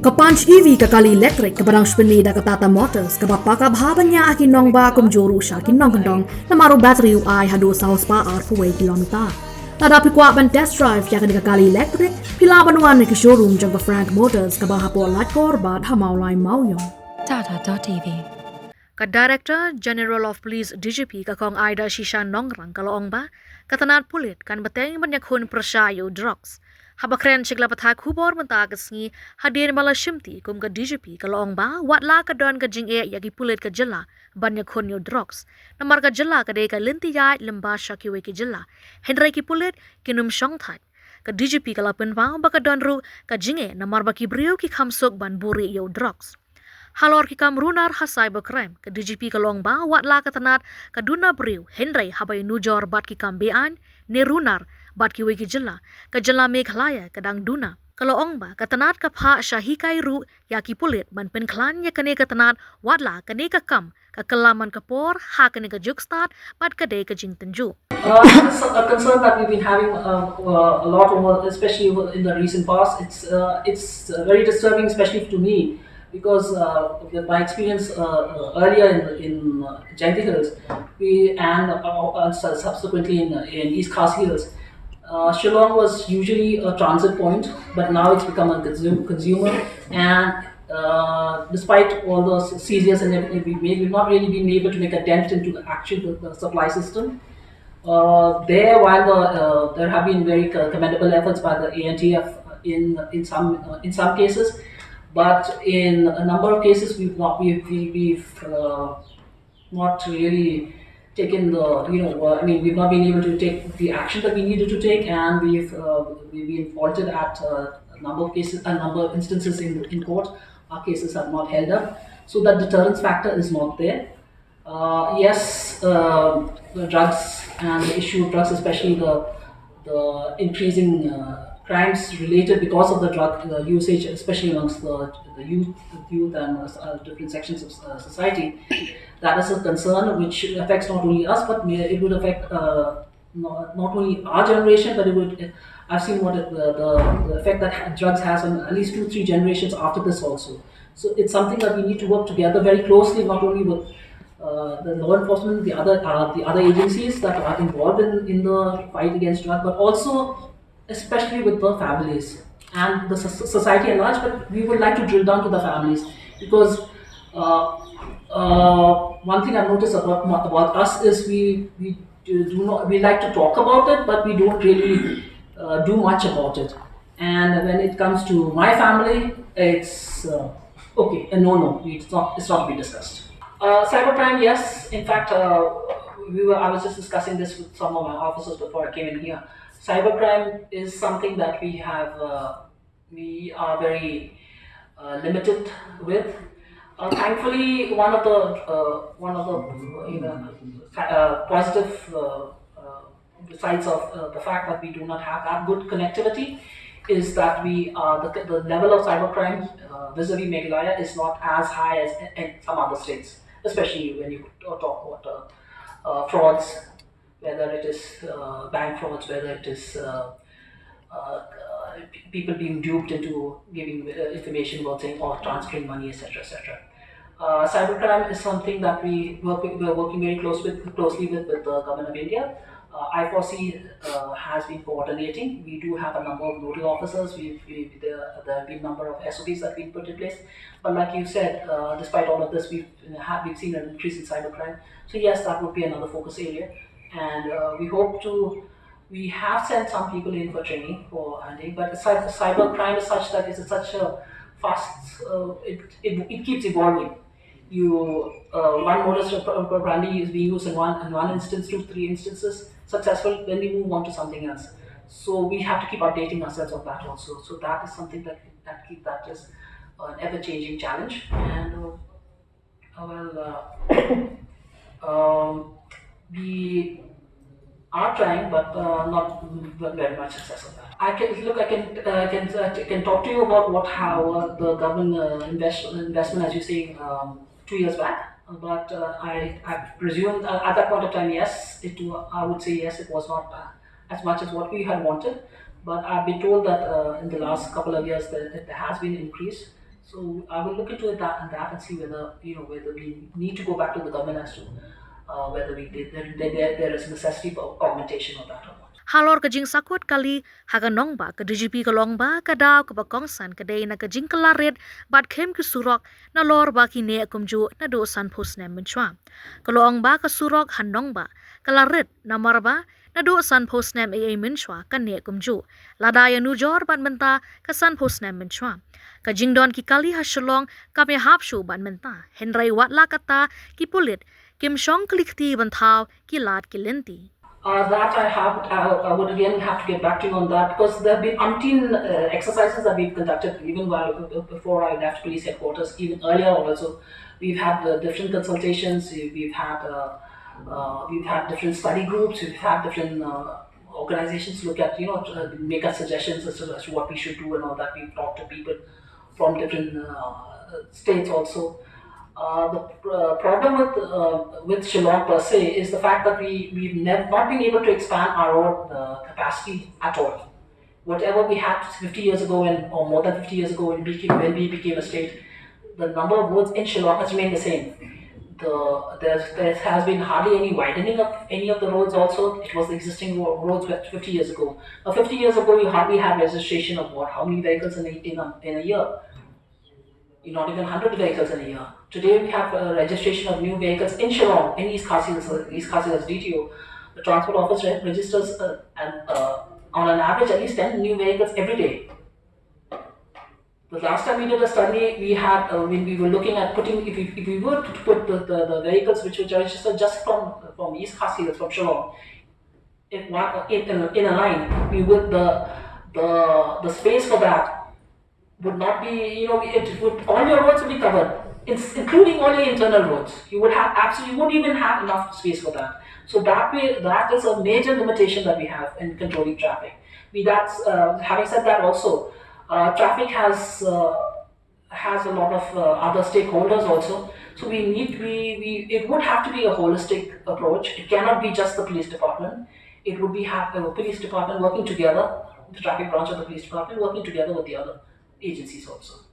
Kapanch EV kakali electric kabarang spinida katata motors kabapaka bhabanya akin nong ba kumjuru sha kin nong kandong na maru battery UI hado sa horsepower for 8 kilometer. Tadapi kwa ban test drive yakin kakali electric pilabanuan ni showroom jang ba Frank Motors kabahapo latkor bad hamaulai mauyong. Tata.tv Ka Director General of Police DGP kakong Aida Shisha Nongrang kaloong ba katanat pulit kan Bteng Jingiakhun Pyrshah yo Droks. Habakren chikla patha Khubor mentagas ngi hadir mala shimti kum ka DGP kaloong ba watla ka don ka jing yagi pulit ka jylla Jingiakhun yo Droks. Namar ka jylla ka de ka linti yai lemba shakiwe ki jylla. Hendrai ki pulit kinum shong thai. Ka DGP kalapin ba baka don ru ka jinge namar ba ki brio ki khamsok ban buri yo Droks. Halor ki kam runar ha cybercrime ke DGP kalong ba watla katanat kaduna briu Henry habay nujor bat ki kam bean ne runar bat ki weki jylla ka jylla Meghalaya kadang duna kalong ba katanat ka pha shahikai ru ya ki pulit ban pen klan ya kane katanat watla kane ka kam ka kalaman kapor ha kane ka jukstat bat ka de ka jing tenju. This is a concern that we've been having a lot over, especially in the recent past. It's very disturbing, especially to me. Because with my experience earlier in Jaintia Hills, subsequently in East Khasi Hills, Shillong was usually a transit point, but now it's become a consumer. And despite all the seizures and everything we've not really been able to make a dent into the actual supply system. There have been very commendable efforts by the ANTF in some cases. But in a number of cases, we've not really taken we've not been able to take the action that we needed to take, and we've been faulted at a number of instances in court. Our cases have not held up, so that deterrence factor is not there. Yes, the drugs and the issue of drugs, especially the increasing crimes related because of the drug usage, especially amongst the youth and different sections of society, that is a concern which affects not only us, but it would affect not only our generation, but it would. I've seen what the effect that drugs has on at least 2-3 generations after this also. So it's something that we need to work together very closely, not only with the law enforcement, the other agencies that are involved in the fight against drugs, but also especially with the families and the society at large. But we would like to drill down to the families, because one thing I've noticed about us is we like to talk about it, but we don't really do much about it. And when it comes to my family, it's okay, and no, it's not to be discussed. Cybercrime, yes. In fact, I was just discussing this with some of my officers before I came in here. Cybercrime is something that we are very limited with. Thankfully, one of the positive sides of the fact that we do not have that good connectivity is that the level of cybercrime vis-a-vis Meghalaya is not as high as in some other states, especially when you talk about frauds, whether it is bank frauds, whether it is people being duped into giving information about things or transferring money, etc., etc. Cybercrime is something that we're working very closely with the government of India. I4C has been coordinating. We do have a number of nodal officers. There have been a number of SOPs that have been put in place. But like you said, despite all of this, we've seen an increase in cybercrime. So yes, that would be another focus area. And we have sent some people in for training for hunting, but cybercrime is such that it's such a fast, it keeps evolving. One modus operandi is being used in one instance, 2-3 instances successful, then we move on to something else. So we have to keep updating ourselves on that also. So that is something that is an ever-changing challenge, and we are trying, but not very much success on that. I can talk to you about how the government investment, as you say, 2 years back. But I presume at that point of time, yes, I would say yes, it was not as much as what we had wanted. But I've been told that in the last couple of years that there has been an increase. So I will look into that and see whether we need to go back to the government as to whether there is necessity for augmentation of that or not. Halor ka jing sakut kali haga nongba ka DGP ka longba ka daw ka bakongsan ka day na ka jing kalarit bat kem ka surok na lor ba ki ne kumju na do san pos nem menchwa. Ka loong ba ka surok han nongba kalarit na marba na do san pos nem ay menchwa ka ne kumju. Ladaya nujor bat menta ka san pos nem menchwa. Ka jing don ki kali ha Shillong ka me hapshu bat menta. Henry watla kata ki pulit kim shong klikti banthaw ki lat ki lenti. That I would again have to get back to you on that, because there have been umpteen exercises that we've conducted even before I left police headquarters. Even earlier, also we've had different consultations. We've had different study groups. We've had different organizations look at make us suggestions as to what we should do and all that. We've talked to people from different states also. The problem with Shillong per se is the fact that we've never not been able to expand our own capacity at all. Whatever we had 50 years ago or more than 50 years ago when we became a state, the number of roads in Shillong has remained the same. There has been hardly any widening of any of the roads also. It was the existing roads 50 years ago. Now 50 years ago you hardly had registration of how many vehicles in a year. Not even 100 vehicles in a year. Today we have registration of new vehicles in Shillong, in East Khasi as DTO. The Transport Office registers on an average at least 10 new vehicles every day. The last time we did a study, we had when we were looking at putting, if we were to put the vehicles which were registered just from East Khasi, from Shillong, in a line, we would the space for that would not be, it would, all your roads would be covered, including all your internal roads. You wouldn't even have enough space for that. So that is a major limitation that we have in controlling traffic. Having said that also, traffic has a lot of other stakeholders also. So it would have to be a holistic approach. It cannot be just the police department. It would be the police department working together, the traffic branch of the police department working together with the other agencies also.